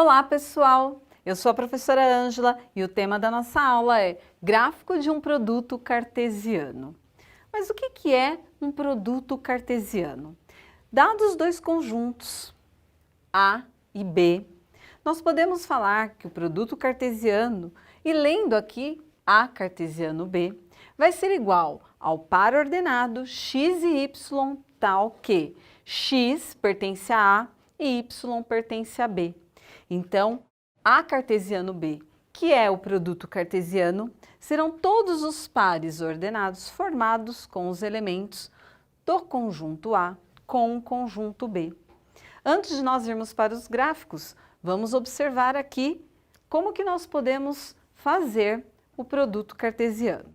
Olá, pessoal! Eu sou a professora Ângela e o tema da nossa aula é gráfico de um produto cartesiano. Mas o que é um produto cartesiano? Dados dois conjuntos, A e B, nós podemos falar que o produto cartesiano, e lendo aqui A cartesiano B, vai ser igual ao par ordenado x e y tal que x pertence a A e y pertence a B. Então, A cartesiano B, que é o produto cartesiano, serão todos os pares ordenados formados com os elementos do conjunto A com o conjunto B. Antes de nós irmos para os gráficos, vamos observar aqui como que nós podemos fazer o produto cartesiano.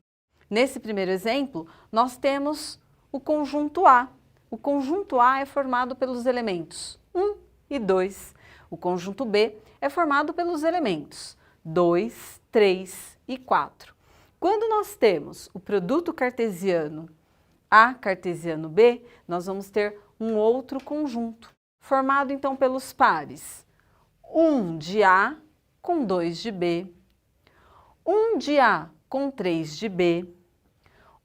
Nesse primeiro exemplo, nós temos o conjunto A. O conjunto A é formado pelos elementos 1 e 2. O conjunto B é formado pelos elementos 2, 3 e 4. Quando nós temos o produto cartesiano A cartesiano B, nós vamos ter um outro conjunto, formado então pelos pares 1 de A com 2 de B, 1 de A com 3 de B,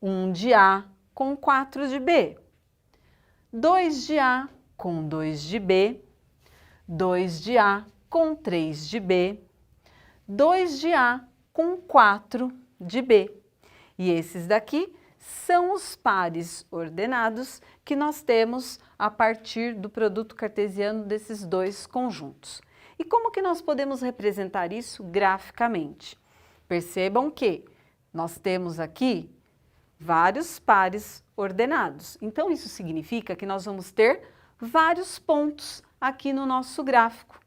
1 de A com 4 de B, 2 de A com 2 de B, 2 de A com 3 de B, 2 de A com 4 de B. E esses daqui são os pares ordenados que nós temos a partir do produto cartesiano desses dois conjuntos. E como que nós podemos representar isso graficamente? Percebam que nós temos aqui vários pares ordenados. Então, isso significa que nós vamos ter vários pontos aqui no nosso gráfico.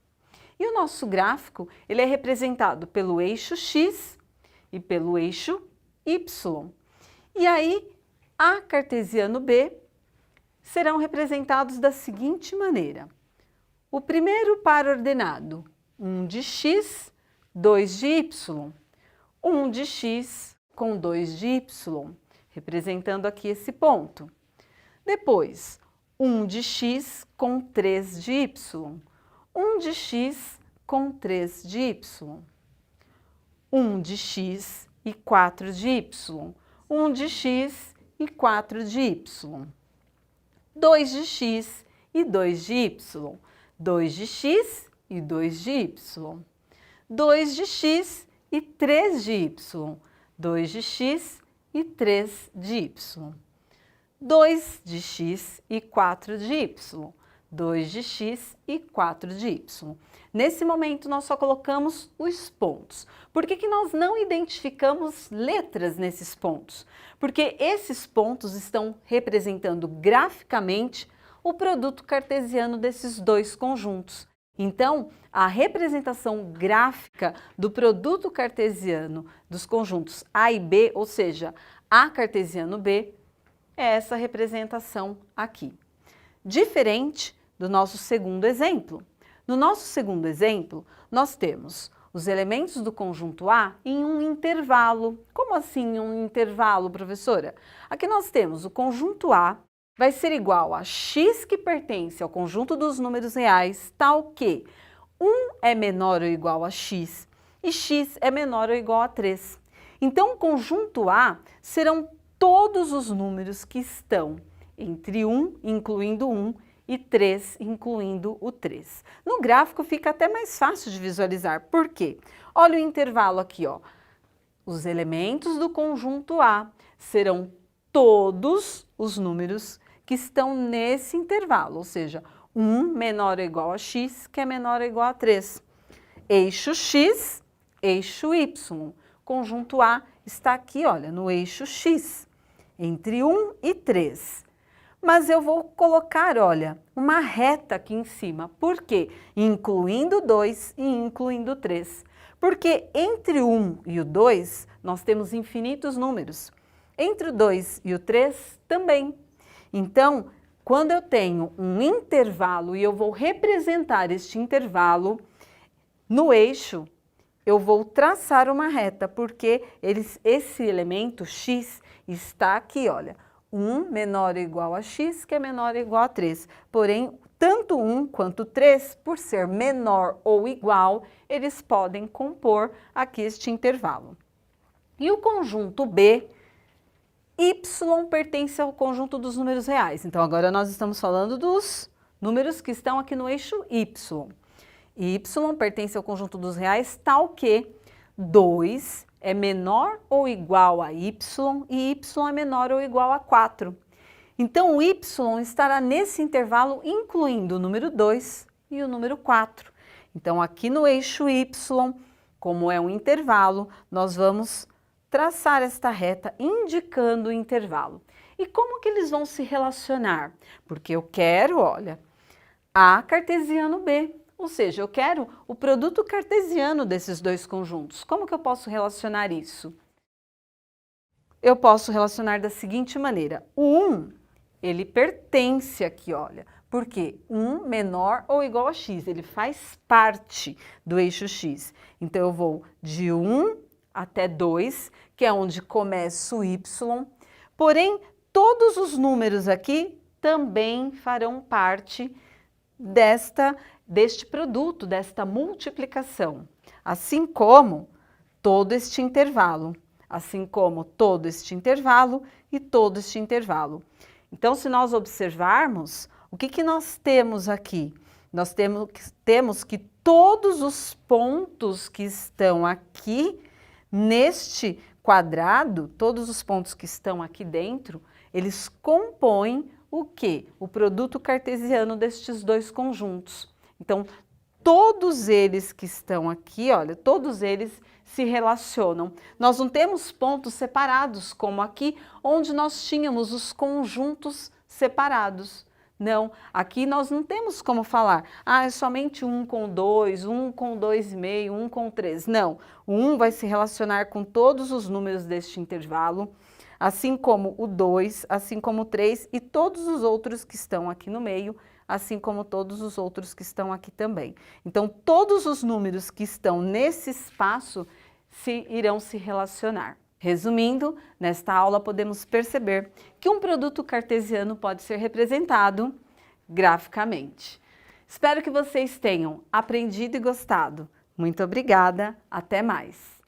E o nosso gráfico, ele é representado pelo eixo X e pelo eixo Y. E aí, A cartesiano B serão representados da seguinte maneira. O primeiro par ordenado, 1 de X, 2 de Y. 1 de X com 2 de Y, representando aqui esse ponto. Depois, 1 de X com 3 de Y. 1 de X com 3 de Y. 1 de X e 4 de Y. 1 de X e 4 de Y. 2 de X e 2 de Y. 2 de X e 2 de Y. 2 de X e 3 de Y. 2 de X e 3 de Y. 2 de X e 4 de Y. 2 de X e 4 de Y. Nesse momento, nós só colocamos os pontos. Por que nós não identificamos letras nesses pontos? Porque esses pontos estão representando graficamente o produto cartesiano desses dois conjuntos. Então, a representação gráfica do produto cartesiano dos conjuntos A e B, ou seja, A cartesiano B, é essa representação aqui. Diferente do nosso segundo exemplo. No nosso segundo exemplo, nós temos os elementos do conjunto A em um intervalo. Como assim um intervalo, professora? Aqui nós temos o conjunto A vai ser igual a x que pertence ao conjunto dos números reais, tal que 1 é menor ou igual a x e x é menor ou igual a 3. Então, o conjunto A serão todos os números que estão entre 1, incluindo 1, e 3, incluindo o 3. No gráfico fica até mais fácil de visualizar. Por quê? Olha o intervalo aqui, ó. Os elementos do conjunto A serão todos os números que estão nesse intervalo, ou seja, 1 menor ou igual a x, que é menor ou igual a 3. Eixo x, eixo y. Conjunto A está aqui, olha, no eixo x, entre 1 e 3. Mas eu vou colocar, olha, uma reta aqui em cima. Por quê? Incluindo 2 e incluindo 3. Porque entre o 1 e o 2, nós temos infinitos números. Entre o 2 e o 3, também. Então, quando eu tenho um intervalo e eu vou representar este intervalo no eixo, eu vou traçar uma reta, porque esse elemento x está aqui, olha. 1 menor ou igual a x, que é menor ou igual a 3. Porém, tanto 1 quanto 3, por ser menor ou igual, eles podem compor aqui este intervalo. E o conjunto B, y pertence ao conjunto dos números reais. Então, agora nós estamos falando dos números que estão aqui no eixo y. Y pertence ao conjunto dos reais, tal que 2 é menor ou igual a y e y é menor ou igual a 4. Então, o y estará nesse intervalo, incluindo o número 2 e o número 4. Então, aqui no eixo y, como é um intervalo, nós vamos traçar esta reta indicando o intervalo. E como que eles vão se relacionar? Porque eu quero, olha, A cartesiano B, ou seja, eu quero o produto cartesiano desses dois conjuntos. Como que eu posso relacionar isso? Eu posso relacionar da seguinte maneira. O 1, ele pertence aqui, olha, porque 1 menor ou igual a x, ele faz parte do eixo x. Então, eu vou de 1 até 2, que é onde começa o y, porém, todos os números aqui também farão parte deste produto, desta multiplicação, assim como todo este intervalo, e todo este intervalo. Então, se nós observarmos, o que nós temos aqui? Nós temos que todos os pontos que estão aqui neste quadrado, todos os pontos que estão aqui dentro, eles compõem o quê? O produto cartesiano destes dois conjuntos. Então, todos eles que estão aqui, olha, todos eles se relacionam. Nós não temos pontos separados, como aqui, onde nós tínhamos os conjuntos separados. Não, aqui nós não temos como falar, é somente 1 com 2, 1 com 2,5, 1 com 3. Não, o 1 vai se relacionar com todos os números deste intervalo, assim como o 2, assim como o 3 e todos os outros que estão aqui no meio, assim como todos os outros que estão aqui também. Então, todos os números que estão nesse espaço irão se relacionar. Resumindo, nesta aula podemos perceber que um produto cartesiano pode ser representado graficamente. Espero que vocês tenham aprendido e gostado. Muito obrigada, até mais!